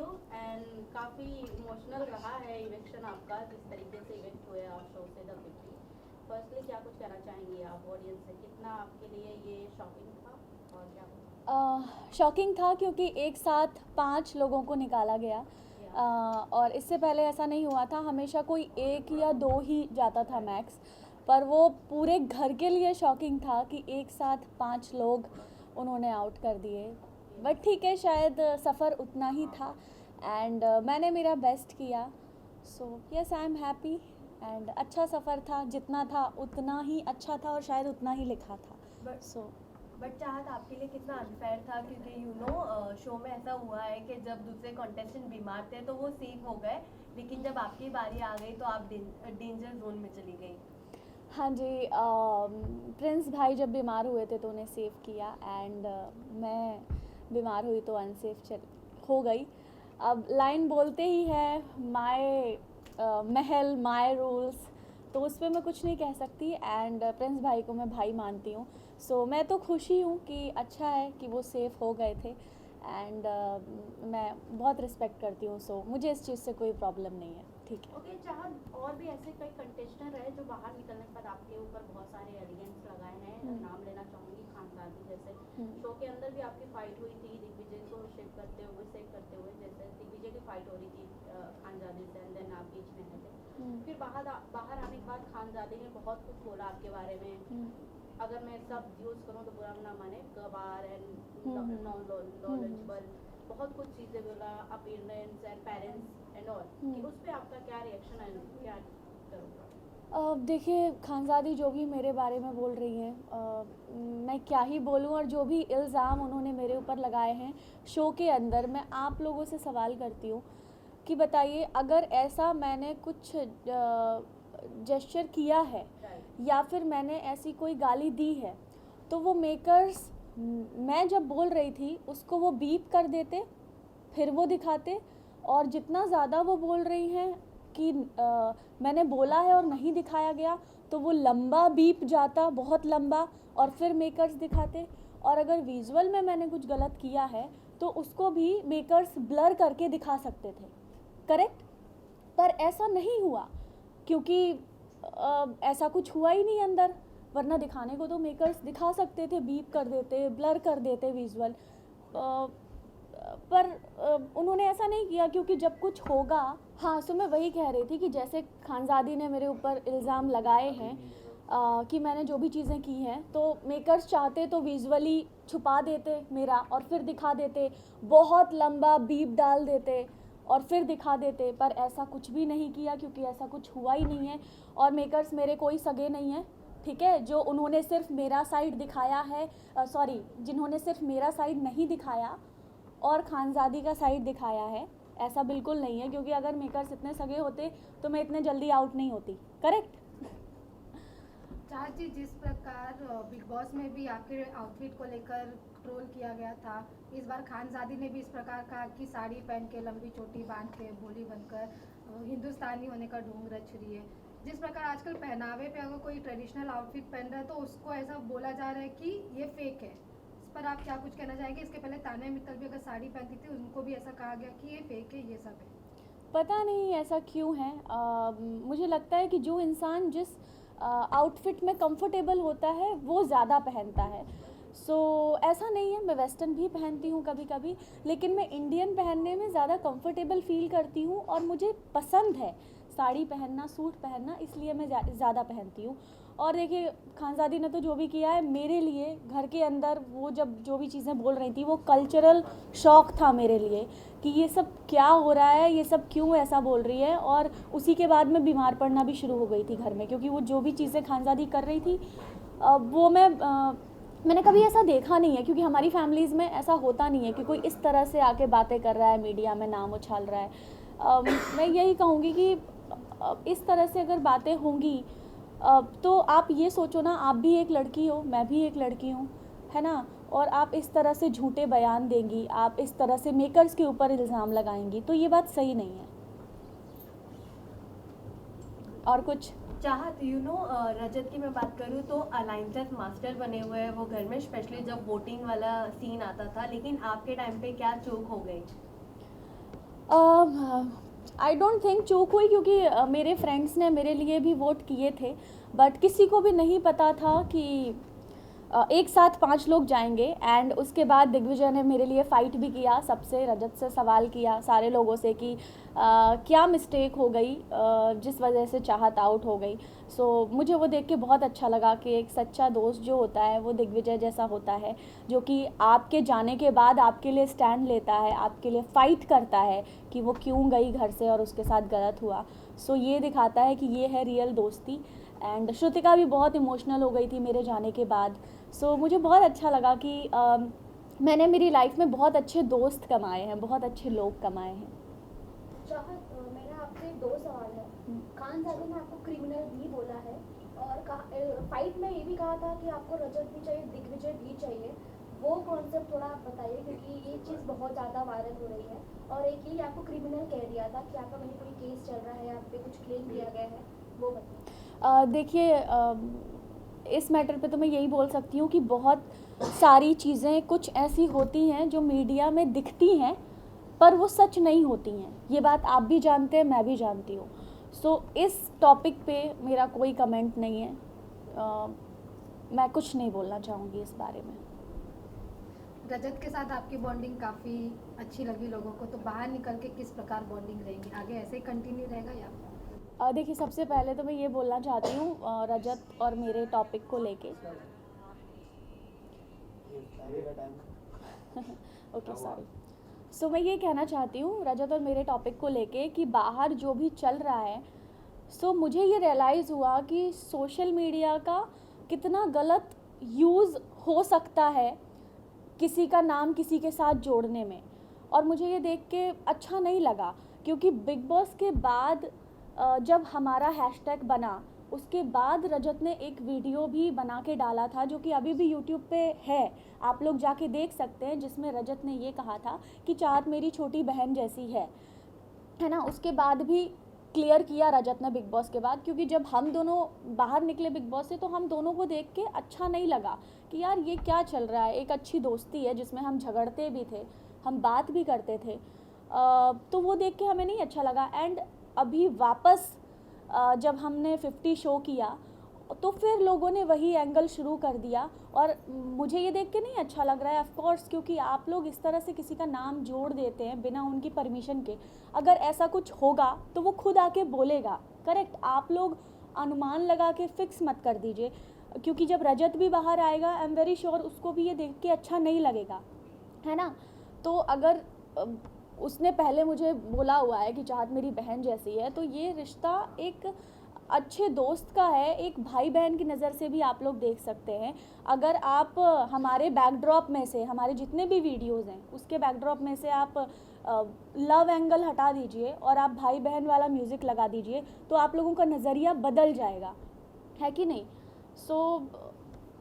You and काफ़ी emotional रहा है इवेक्शन आपका, जिस तरीके से इवेक्ट हुए आप शो से द बिग। फर्स्टली क्या कुछ कहना चाहेंगी आप ऑडियंस से, कितना आपके लिए ये शॉकिंग था और क्या? शॉकिंग था क्योंकि एक साथ 5 लोगों को निकाला गया। और इससे पहले ऐसा नहीं हुआ था, हमेशा कोई 1 या 2 ही जाता था मैक्स। पर वो पूरे घर के लिए शॉकिंग था कि एक साथ 5 लोग उन्होंने आउट कर दिए। बट ठीक है, शायद सफ़र उतना ही था एंड मैंने मेरा बेस्ट किया। So yes, I am happy and अच्छा सफ़र था, जितना था उतना ही अच्छा था और शायद उतना ही लिखा था। बट चाहत आपके लिए कितना अनफेयर था, क्योंकि शो में ऐसा हुआ है कि जब दूसरे कॉन्टेस्टेंट बीमार थे तो वो सेफ हो गए, लेकिन जब आपकी बारी आ गई तो आप डेंजर जोन में चली गई। हाँ जी, प्रिंस भाई जब बीमार हुए थे तो उन्हें सेव किया एंड मैं बीमार हुई तो अनसेफ हो गई। अब लाइन बोलते ही है माय महल माय रूल्स, तो उस पर मैं कुछ नहीं कह सकती एंड प्रिंस भाई को मैं भाई मानती हूँ। सो मैं तो खुशी हूँ कि अच्छा है कि वो सेफ हो गए थे एंड मैं बहुत रिस्पेक्ट करती हूँ। सो मुझे इस चीज़ से कोई प्रॉब्लम नहीं है। ठीक है। ओके चाहत, और भी ऐसे कई कंटेस्टेंट रहे जो बाहर निकलने के बाद आपके ऊपर बहुत सारे एलिगेंस लगाए हैं। नाम लेना चाहूँगी खानसादी जैसे। शो के अंदर भी आपकी फाइट हुई थी दिग्विजय को सेव करते हुए, जैसे दिग्विजय की फाइट हो रही थी खानजादी से एंड देन आप बीच में थे। फिर बाहर आने के बाद खानजादी ने बहुत कुछ बोला आपके बारे में। अगर मैं सब यूज़ करूँ तो बुरा ना माने, गवार एंड नॉन नॉलेजेबल, बहुत कुछ चीज़ें बोला, appearance and parents and all, कि उस पे आपका क्या रिएक्शन है, क्या करूँगा? देखिए, खानज़ादी जो भी मेरे बारे में बोल रही हैं, मैं क्या ही बोलूँ। और जो भी इल्ज़ाम उन्होंने मेरे ऊपर लगाए हैं शो के अंदर, मैं आप लोगों से सवाल करती हूँ कि बताइए, अगर ऐसा मैंने कुछ जेस्चर किया है या फिर मैंने ऐसी कोई गाली दी है तो वो मेकर्स, मैं जब बोल रही थी उसको वो बीप कर देते, फिर वो दिखाते, और जितना ज़्यादा वो बोल रही हैं कि मैंने बोला है और नहीं दिखाया गया तो वो लंबा बीप जाता, बहुत लंबा, और फिर मेकर्स दिखाते। और अगर विजुअल में मैंने कुछ गलत किया है तो उसको भी मेकर्स ब्लर करके दिखा सकते थे, करेक्ट। पर ऐसा नहीं हुआ क्योंकि ऐसा कुछ हुआ ही नहीं अंदर, वरना दिखाने को तो मेकर्स दिखा सकते थे, बीप कर देते, ब्लर कर देते विजुअल। पर उन्होंने ऐसा नहीं किया क्योंकि जब कुछ होगा। हाँ, सो मैं वही कह रही थी कि जैसे खानज़ादी ने मेरे ऊपर इल्ज़ाम लगाए हैं कि मैंने जो भी चीज़ें की हैं, तो मेकर्स चाहते तो विजुअली छुपा देते मेरा और फिर दिखा देते, बहुत लंबा बीप डाल देते और फिर दिखा देते, पर ऐसा कुछ भी नहीं किया क्योंकि ऐसा कुछ हुआ ही नहीं है। और मेकर्स मेरे कोई सगे नहीं हैं, ठीक है, जो उन्होंने सिर्फ मेरा साइड दिखाया है, जिन्होंने सिर्फ मेरा साइड नहीं दिखाया और खानज़ादी का साइड दिखाया है, ऐसा बिल्कुल नहीं है। क्योंकि अगर मेकर्स इतने सगे होते तो मैं इतने जल्दी आउट नहीं होती, करेक्ट। चाहत जी, जिस प्रकार बिग बॉस में भी आपके आउटफिट को लेकर ट्रोल किया गया था, इस बार खानज़ादी ने भी इस प्रकार कहा कि साड़ी पहन के, लंबी चोटी बांध के, भोली बनकर हिंदुस्तानी होने का ढोंग रच रही है। जिस प्रकार आजकल पहनावे पे अगर कोई ट्रेडिशनल आउटफिट पहन रहा है तो उसको ऐसा बोला जा रहा है कि ये फेक है। इस पर आप क्या कुछ कहना चाहेंगे? इसके पहले तान्या मित्तल भी अगर साड़ी पहनती थी, उनको भी ऐसा कहा गया कि ये फेक है, ये सब है। पता नहीं ऐसा क्यों है। मुझे लगता है कि जो इंसान जिस आउटफिट में कंफर्टेबल होता है वो ज़्यादा पहनता है। सो ऐसा नहीं है, मैं वेस्टर्न भी पहनती हूँ कभी कभी, लेकिन मैं इंडियन पहनने में ज़्यादा कंफर्टेबल फील करती हूँ और मुझे पसंद है साड़ी पहनना, सूट पहनना, इसलिए मैं ज़्यादा पहनती हूँ। और देखिए, खानज़ादी ने तो जो भी किया है मेरे लिए घर के अंदर, वो जब जो भी चीज़ें बोल रही थी वो कल्चरल शॉक था मेरे लिए कि ये सब क्या हो रहा है, ये सब क्यों ऐसा बोल रही है। और उसी के बाद मैं बीमार पड़ना भी शुरू हो गई थी घर में, क्योंकि वो जो भी चीज़ें खानज़ादी कर रही थी वो मैंने कभी ऐसा देखा नहीं है, क्योंकि हमारी फैमिलीज़ में ऐसा होता नहीं है कि कोई इस तरह से आके बातें कर रहा है, मीडिया में नाम उछाल रहा है। मैं यही कहूँगी कि इस तरह से अगर बातें होंगी तो आप ये सोचो ना, आप भी एक लड़की हो, मैं भी एक लड़की हूँ, है ना, और आप इस तरह से झूठे बयान देंगी, आप इस तरह से मेकर्स के ऊपर इल्ज़ाम लगाएंगी, तो ये बात सही नहीं है। और कुछ चाहत, रजत की मैं बात करूँ तो अलायंसेस मास्टर बने हुए हैं वो घर में, स्पेशली जब वोटिंग वाला सीन आता था, लेकिन आपके टाइम पे क्या चूक हो गई? आई डोंट थिंक चूक हुई, क्योंकि मेरे फ्रेंड्स ने मेरे लिए भी वोट किए थे, बट किसी को भी नहीं पता था कि एक साथ 5 लोग जाएंगे। एंड उसके बाद दिग्विजय ने मेरे लिए फ़ाइट भी किया, सबसे, रजत से सवाल किया, सारे लोगों से कि क्या मिस्टेक हो गई जिस वजह से चाहत आउट हो गई। सो मुझे वो देख के बहुत अच्छा लगा कि एक सच्चा दोस्त जो होता है वो दिग्विजय जैसा होता है, जो कि आपके जाने के बाद आपके लिए स्टैंड लेता है, आपके लिए फ़ाइट करता है कि वो क्यों गई घर से और उसके साथ गलत हुआ। सो ये दिखाता है कि ये है रियल दोस्ती। एंड श्रुतिका भी बहुत इमोशनल हो गई थी मेरे जाने के बाद। सो मुझे बहुत अच्छा लगा कि मैंने मेरी लाइफ में बहुत अच्छे दोस्त कमाए हैं, बहुत अच्छे लोग कमाए हैं। चाहत, मेरा आपसे 2 सवाल है। खानजादे ने आपको क्रिमिनल भी बोला है और फाइट में ये भी कहा था कि आपको रजत भी चाहिए, दिग्विजय भी चाहिए। वो कॉन्सेप्ट थोड़ा आप बताइए, क्योंकि ये चीज़ बहुत ज़्यादा वायरल हो रही है। और एक ये आपको क्रिमिनल कह दिया था कि आपका कहीं कोई केस चल रहा है, आप पे कुछ क्लेम किया गया है, वो बताइए। देखिए, इस मैटर पे तो मैं यही बोल सकती हूँ कि बहुत सारी चीज़ें कुछ ऐसी होती हैं जो मीडिया में दिखती हैं पर वो सच नहीं होती हैं। ये बात आप भी जानते हैं, मैं भी जानती हूँ। सो इस टॉपिक पे मेरा कोई कमेंट नहीं है। मैं कुछ नहीं बोलना चाहूँगी इस बारे में। रजत के साथ आपकी बॉन्डिंग काफ़ी अच्छी लगी लोगों को, तो बाहर निकल के किस प्रकार बॉन्डिंग रहेगी, आगे ऐसे ही कंटिन्यू रहेगा या? देखिए, सबसे पहले तो मैं ये बोलना चाहती हूँ रजत और मेरे टॉपिक को लेके। Okay, sorry. सो मैं ये कहना चाहती हूँ रजत और मेरे टॉपिक को लेके कि बाहर जो भी चल रहा है, सो मुझे ये रियलाइज़ हुआ कि सोशल मीडिया का कितना गलत यूज़ हो सकता है किसी का नाम किसी के साथ जोड़ने में। और मुझे ये देख के अच्छा नहीं लगा, क्योंकि बिग बॉस के बाद जब हमारा हैशटैग बना, उसके बाद रजत ने एक वीडियो भी बना के डाला था जो कि अभी भी यूट्यूब पे है, आप लोग जाके देख सकते हैं, जिसमें रजत ने ये कहा था कि चाहत मेरी छोटी बहन जैसी है ना। उसके बाद भी क्लियर किया रजत ने बिग बॉस के बाद, क्योंकि जब हम दोनों बाहर निकले बिग बॉस से तो हम दोनों को देख के अच्छा नहीं लगा कि यार ये क्या चल रहा है। एक अच्छी दोस्ती है जिसमें हम झगड़ते भी थे, हम बात भी करते थे, तो वो देख के हमें नहीं अच्छा लगा। एंड अभी वापस जब हमने 50 शो किया तो फिर लोगों ने वही एंगल शुरू कर दिया, और मुझे ये देख के नहीं अच्छा लग रहा है ऑफ कोर्स, क्योंकि आप लोग इस तरह से किसी का नाम जोड़ देते हैं बिना उनकी परमिशन के। अगर ऐसा कुछ होगा तो वो खुद आके बोलेगा, करेक्ट। आप लोग अनुमान लगा के फिक्स मत कर दीजिए, क्योंकि जब रजत भी बाहर आएगा आई एम वेरी श्योर उसको भी ये देख के अच्छा नहीं लगेगा, है ना। तो अगर उसने पहले मुझे बोला हुआ है कि चाहत मेरी बहन जैसी है, तो ये रिश्ता एक अच्छे दोस्त का है, एक भाई बहन की नज़र से भी आप लोग देख सकते हैं। अगर आप हमारे बैकड्रॉप में से, हमारे जितने भी वीडियोज़ हैं उसके बैकड्रॉप में से आप लव एंगल हटा दीजिए और आप भाई बहन वाला म्यूज़िक लगा दीजिए, तो आप लोगों का नज़रिया बदल जाएगा, है कि नहीं। सो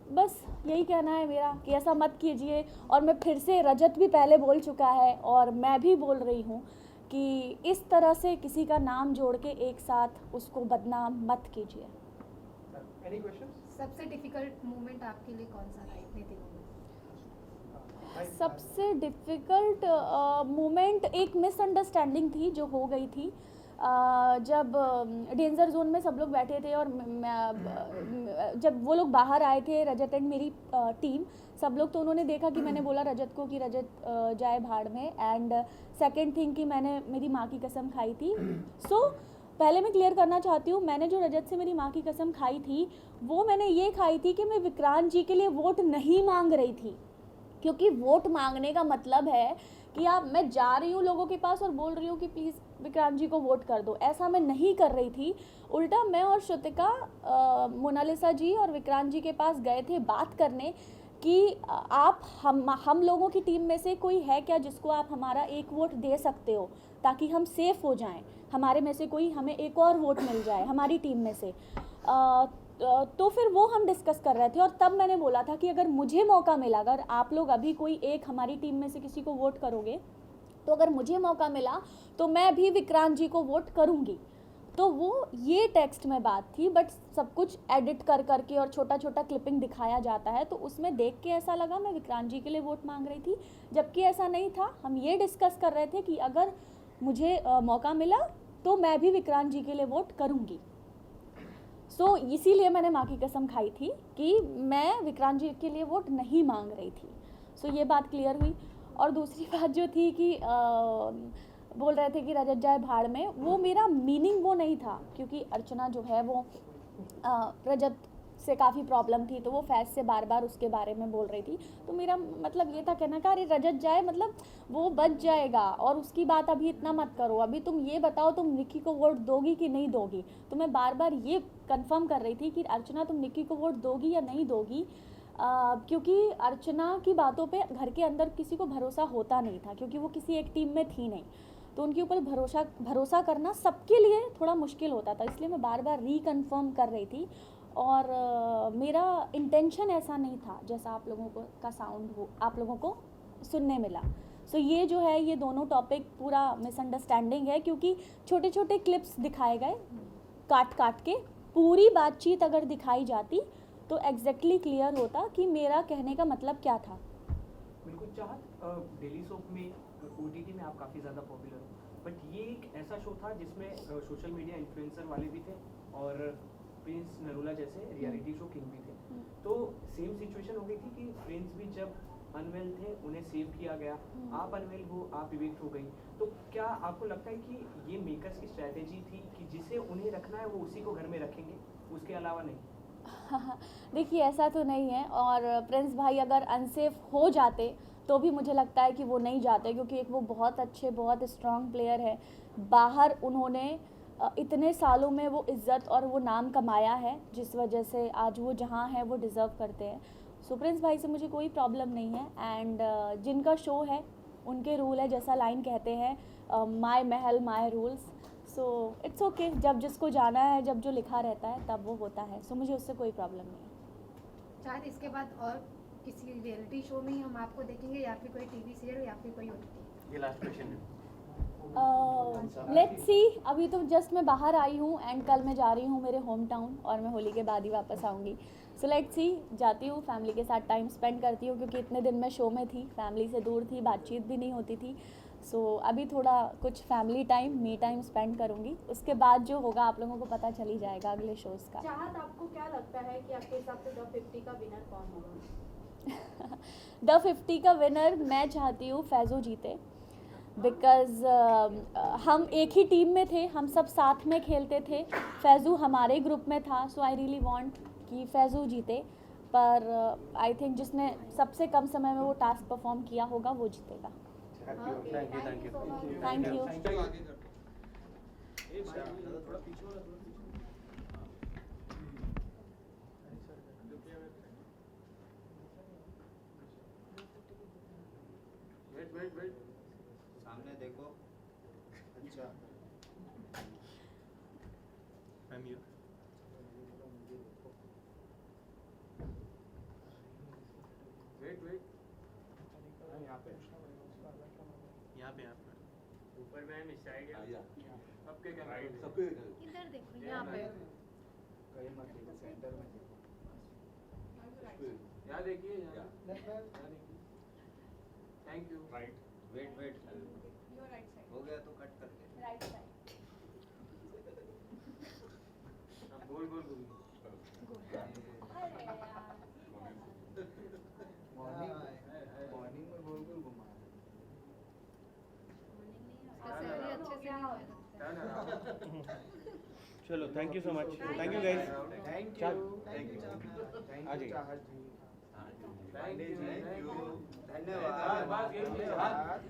बस यही कहना है मेरा कि ऐसा मत कीजिए। और मैं फिर से, रजत भी पहले बोल चुका है और मैं भी बोल रही हूँ कि इस तरह से किसी का नाम जोड़ के एक साथ उसको बदनाम मत कीजिए। Any questions? सबसे डिफिकल्ट मोमेंट आपके लिए कौन सा था इतने दिनों में? सबसे डिफ़िकल्ट मोमेंट एक मिसअंडरस्टैंडिंग थी जो हो गई थी जब डेंजर जोन में सब लोग बैठे थे और जब वो लोग बाहर आए थे, रजत एंड मेरी टीम सब लोग, तो उन्होंने देखा कि मैंने बोला रजत को कि रजत जाए भाड़ में। एंड सेकंड थिंग कि मैंने मेरी माँ की कसम खाई थी। सो पहले मैं क्लियर करना चाहती हूँ, मैंने जो रजत से मेरी माँ की कसम खाई थी वो मैंने ये खाई थी कि मैं विक्रांत जी के लिए वोट नहीं मांग रही थी, क्योंकि वोट मांगने का मतलब है कि मैं जा रही हूँ लोगों के पास और बोल रही हूँ कि प्लीज़ विक्रांत जी को वोट कर दो। ऐसा मैं नहीं कर रही थी। उल्टा मैं और श्रुतिका मोनालिसा जी और विक्रांत जी के पास गए थे बात करने कि आप हम लोगों की टीम में से कोई है क्या जिसको आप हमारा एक वोट दे सकते हो, ताकि हम सेफ़ हो जाएं, हमारे में से कोई हमें एक और वोट मिल जाए हमारी टीम में से। तो फिर वो हम डिस्कस कर रहे थे और तब मैंने बोला था कि अगर मुझे मौका मिला, अगर आप लोग अभी कोई एक हमारी टीम में से किसी को वोट करोगे, तो अगर मुझे मौका मिला तो मैं भी विक्रांत जी को वोट करूँगी। तो वो ये टेक्स्ट में बात थी, बट सब कुछ एडिट कर करके और छोटा छोटा क्लिपिंग दिखाया जाता है, तो उसमें देख के ऐसा लगा मैं विक्रांत जी के लिए वोट मांग रही थी, जबकि ऐसा नहीं था। हम ये डिस्कस कर रहे थे कि अगर मुझे मौका मिला तो मैं भी विक्रांत जी के लिए वोट करूँगी। सो इसीलिए मैंने माँ की कसम खाई थी कि मैं विक्रांत जी के लिए वोट नहीं मांग रही थी। सो ये बात क्लियर हुई। और दूसरी बात जो थी कि बोल रहे थे कि रजत जाए भाड़ में, वो मेरा मीनिंग वो नहीं था, क्योंकि अर्चना जो है वो रजत से काफ़ी प्रॉब्लम थी तो वो फैज़ से बार बार उसके बारे में बोल रही थी। तो मेरा मतलब ये था कहना का, अरे रजत जाए मतलब वो बच जाएगा और उसकी बात अभी इतना मत करो, अभी तुम ये बताओ तुम निक्की को वोट दोगी कि नहीं दोगी। तो मैं बार बार ये कंफर्म कर रही थी कि अर्चना तुम निक्की को वोट दोगी या नहीं दोगी, क्योंकि अर्चना की बातों पे घर के अंदर किसी को भरोसा होता नहीं था, क्योंकि वो किसी एक टीम में थी नहीं, तो उनके ऊपर भरोसा करना सबके लिए थोड़ा मुश्किल होता था। इसलिए मैं बार बार रीकन्फर्म कर रही थी। और मेरा इंटेंशन ऐसा नहीं था जैसा आप लोगों को का साउंड हो आप लोगों को सुनने मिला। सो ये जो है ये दोनों टॉपिक पूरा मिसअंडरस्टैंडिंग है, क्योंकि छोटे छोटे क्लिप्स दिखाए गए काट काट के। पूरी बातचीत अगर दिखाई जाती तो एग्जैक्टली क्लियर होता कि मेरा कहने का मतलब क्या था। बिल्कुल चाहत, डेली सोप में ओटीटी में आप काफ़ी ज़्यादा पॉपुलर हो, बट ये एक ऐसा शो था जिसमें सोशल मीडिया इन्फ्लुएंसर वाले भी थे और प्रिंस नरूला जैसे रियलिटी शो किंग भी थे। तो सेम सिचुएशन हो गई थी कि प्रिंस भी जब अनवेल थे उन्हें सेव किया गया, आप अनवेल हो, आप इविक्ट हो गई। तो क्या आपको लगता है कि ये मेकर्स की स्ट्रैटेजी थी कि जिसे उन्हें रखना है वो उसी को घर में रखेंगे, उसके अलावा नहीं? देखिए ऐसा तो नहीं है, और प्रिंस भाई अगर अनसेफ हो जाते तो भी मुझे लगता है कि वो नहीं जाते, क्योंकि एक वो बहुत अच्छे बहुत स्ट्रॉन्ग प्लेयर है। बाहर उन्होंने इतने सालों में वो इज़्ज़त और वो नाम कमाया है, जिस वजह से आज वो जहाँ हैं वो डिज़र्व करते हैं। सो प्रिंस भाई से मुझे कोई प्रॉब्लम नहीं है। एंड जिनका शो है उनके रूल है, जैसा लाइन कहते हैं my Mahal my rules. So it's okay, जब जिसको जाना है, जब जो लिखा रहता है तब वो होता है। सो मुझे उससे कोई प्रॉब्लम नहीं है। शायद इसके बाद और किसी रियलिटी शो में ही हम आपको देखेंगे, या फिर कोई टीवी सीरियल या फिर कोई ओटीटी? ये लास्ट क्वेश्चन है। लेट्स सी, अभी तो जस्ट मैं बाहर आई हूँ एंड कल मैं जा रही हूँ मेरे होम टाउन और मैं होली के बाद ही वापस आऊँगी। सो लेट्स सी, जाती हूँ, फैमिली के साथ टाइम स्पेंड करती हूँ, क्योंकि इतने दिन मैं शो में थी, फैमिली से दूर थी, बातचीत भी नहीं होती थी। सो अभी थोड़ा कुछ family time, me time spend करूँगी। उसके बाद जो होगा आप लोगों को पता चल ही जाएगा अगले शोज़ का। चाहत, आपको क्या लगता है कि आपके हिसाब से द 50 का विनर कौन होगा? द 50 का विनर मैं चाहती हूँ फैज़ू जीते, बिकॉज़ हम एक ही टीम में थे, हम सब साथ में खेलते थे, फैज़ू हमारे ग्रुप में था। सो आई रियली वांट कि फैज़ू जीते, पर आई थिंक जिसने सबसे कम समय में वो टास्क परफॉर्म किया होगा वो जीतेगा। Thank you. Thank you. Wait सामने देखो। अच्छा वेट यहाँ पे ऊपर में मिस आएगा। अब क्या करना है? सबके इधर देखो, यहाँ पे कहीं मत देखो, सेंटर में देखो। यहाँ देखिए, यहाँ देखिए। Thank you. राइट। वेट हो गया तो कट कर दे। Right side. अब गोल घूमिए। मॉर्निंग में गोल घुमा। चलो, thank you so much. Thank you guys. Thank you चाहत जी। धन्यवाद।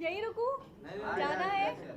यही रुकू, जाना है।